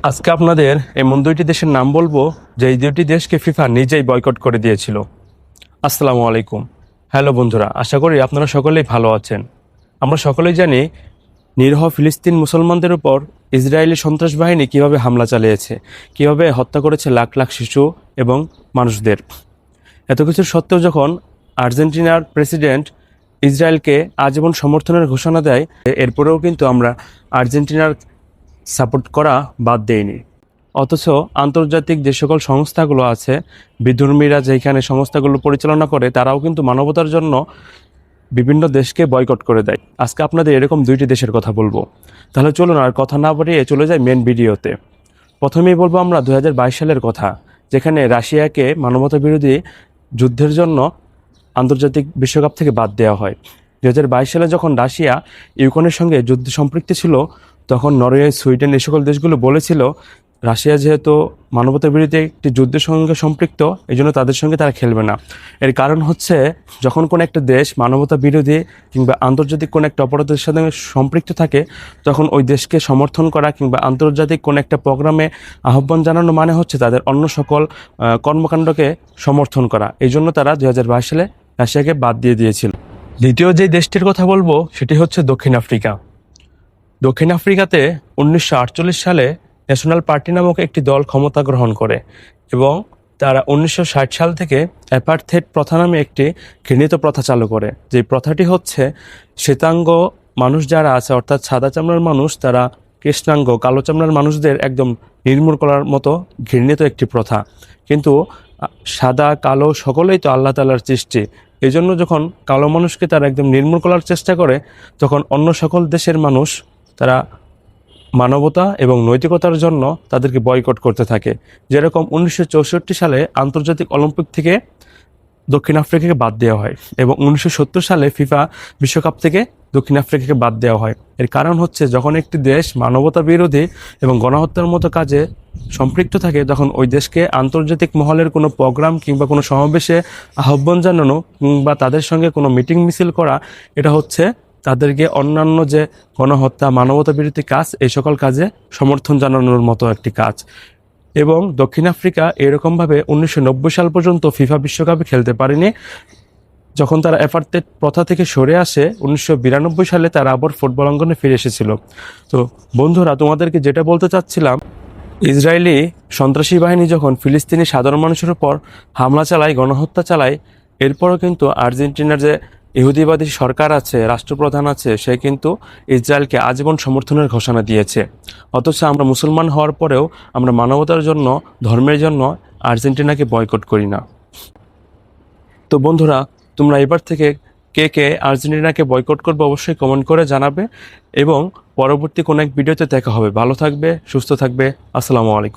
আজকে আপনাদের এমন দুইটি দেশের নাম বলবো যে এই দুইটি দেশকে ফিফা নিজেই বয়কট করে দিয়েছিল। আসসালামু আলাইকুম। হ্যালো বন্ধুরা, আশা করি আপনারা সকলেই ভালো আছেন। আমরা সকলেই জানি নিরীহ ফিলিস্তিন মুসলমানদের উপর ইসরায়েলি সন্ত্রাস বাহিনী কীভাবে হামলা চালিয়েছে, কীভাবে হত্যা করেছে লাখ লাখ শিশু এবং মানুষদের। এত কিছুর সত্ত্বেও যখন আর্জেন্টিনার প্রেসিডেন্ট ইসরায়েলকে আজীবন সমর্থনের ঘোষণা দেয়, এরপরেও কিন্তু আমরা আর্জেন্টিনার সাপোর্ট করা বাদ দেয়নি। অথচ আন্তর্জাতিক যে সকল সংস্থাগুলো আছে, বিধর্মীরা যেখানে সংস্থাগুলো পরিচালনা করে, তারাও কিন্তু মানবতার জন্য বিভিন্ন দেশকে বয়কট করে দেয়। আজকে আপনাদের এরকম দুইটি দেশের কথা বলবো। তাহলে চলুন আর কথা না বাড়িয়ে চলে যাই মেন ভিডিওতে। প্রথমেই বলবো আমরা 2022 সালের কথা, যেখানে রাশিয়াকে মানবতা বিরোধী যুদ্ধের জন্য আন্তর্জাতিক বিশ্বকাপ থেকে বাদ দেওয়া হয়। 2022 সালে যখন রাশিয়া ইউক্রেনের সঙ্গে যুদ্ধ সম্পৃক্ত ছিল, তখন নরওয়ে, সুইডেন এই সকল দেশগুলো বলেছিল রাশিয়া যেহেতু মানবতা বিরোধী একটি যুদ্ধের সঙ্গে সম্পৃক্ত, এই জন্য তাদের সঙ্গে তারা খেলবে না। এর কারণ হচ্ছে, যখন কোনো একটা দেশ মানবতা বিরোধী কিংবা আন্তর্জাতিক কোনো একটা অপরাধের সাথে সম্পৃক্ত থাকে, তখন ওই দেশকে সমর্থন করা কিংবা আন্তর্জাতিক কোনো একটা প্রোগ্রামে আহ্বান জানানো মানে হচ্ছে তাদের অন্য সকল কর্মকাণ্ডকে সমর্থন করা। এই জন্য তারা 2022 সালে রাশিয়াকে বাদ দিয়ে দিয়েছিল। দ্বিতীয় যে দেশটির কথা বলবো সেটি হচ্ছে দক্ষিণ আফ্রিকা। দক্ষিণ আফ্রিকাতে 1948 সালে ন্যাশনাল পার্টি নামক একটি দল ক্ষমতা গ্রহণ করে এবং তারা 1960 সাল থেকে অ্যাপার্থেড প্রথা নামে একটি ঘৃণিত প্রথা চালু করে। যে প্রথাটি হচ্ছে, শ্বেতাঙ্গ মানুষ যারা আছে, অর্থাৎ সাদা চামড়ার মানুষ, তারা কৃষ্ণাঙ্গ কালো চামড়ার মানুষদের একদম নির্মূল করার মতো ঘৃণিত একটি প্রথা। কিন্তু সাদা কালো সকলেই তো আল্লাহ তাআলার সৃষ্টি। এই জন্য যখন কালো মানুষকে তারা একদম নির্মূল করার চেষ্টা করে, তখন অন্য সকল দেশের মানুষ তারা মানবতা এবং নৈতিকতার জন্য তাদেরকে বয়কট করতে থাকে। যেরকম 1964 সালে আন্তর্জাতিক অলিম্পিক থেকে দক্ষিণ আফ্রিকাকে বাদ দেওয়া হয় এবং 1970 সালে ফিফা বিশ্বকাপ থেকে দক্ষিণ আফ্রিকাকে বাদ দেওয়া হয়। এর কারণ হচ্ছে, যখন একটি দেশ মানবতা বিরোধী এবং গণহত্যার মতো কাজে সম্পৃক্ত থাকে, তখন ওই দেশকে আন্তর্জাতিক মহলের কোনো প্রোগ্রাম কিংবা কোনো সমাবেশে আহ্বান জানানো কিংবা তাদের সঙ্গে কোনো মিটিং মিছিল করা, এটা হচ্ছে তাদেরকে অন্যান্য যে গণহত্যা, মানবতা বিরোধী কাজ, এই সকল কাজে সমর্থন জানানোর মতো একটি কাজ। এবং দক্ষিণ আফ্রিকা এরকমভাবে 1990 সাল পর্যন্ত ফিফা বিশ্বকাপে খেলতে পারেনি। যখন তারা অ্যাপার্থেড প্রথা থেকে সরে আসে 1992 সালে, তারা আবার ফুটবল অঙ্গনে ফিরে এসেছিল। তো বন্ধুরা, তোমাদেরকে যেটা বলতে চাচ্ছিলাম, ইসরায়েলি সন্ত্রাসী বাহিনী যখন ফিলিস্তিনি সাধারণ মানুষের উপর হামলা চালায়, গণহত্যা চালায়, এরপরও কিন্তু আর্জেন্টিনার যে ইহুদিবাদী সরকার আছে, রাষ্ট্রপ্রধান আছে, সে কিন্তু ইসরায়েলকে আজীবন সমর্থনের ঘোষণা দিয়েছে। অথচ আমরা মুসলমান হওয়ার পরেও আমরা মানবতার জন্য, ধর্মের জন্য আর্জেন্টিনাকে বয়কট করি না। তো বন্ধুরা, তোমরা এবার থেকে কে কে আর্জেন্টিনাকে বয়কট করবে অবশ্যই কমেন্ট করে জানাবে এবং পরবর্তী কোনো এক ভিডিওতে দেখা হবে। ভালো থাকবে, সুস্থ থাকবে। আসসালামু আলাইকুম।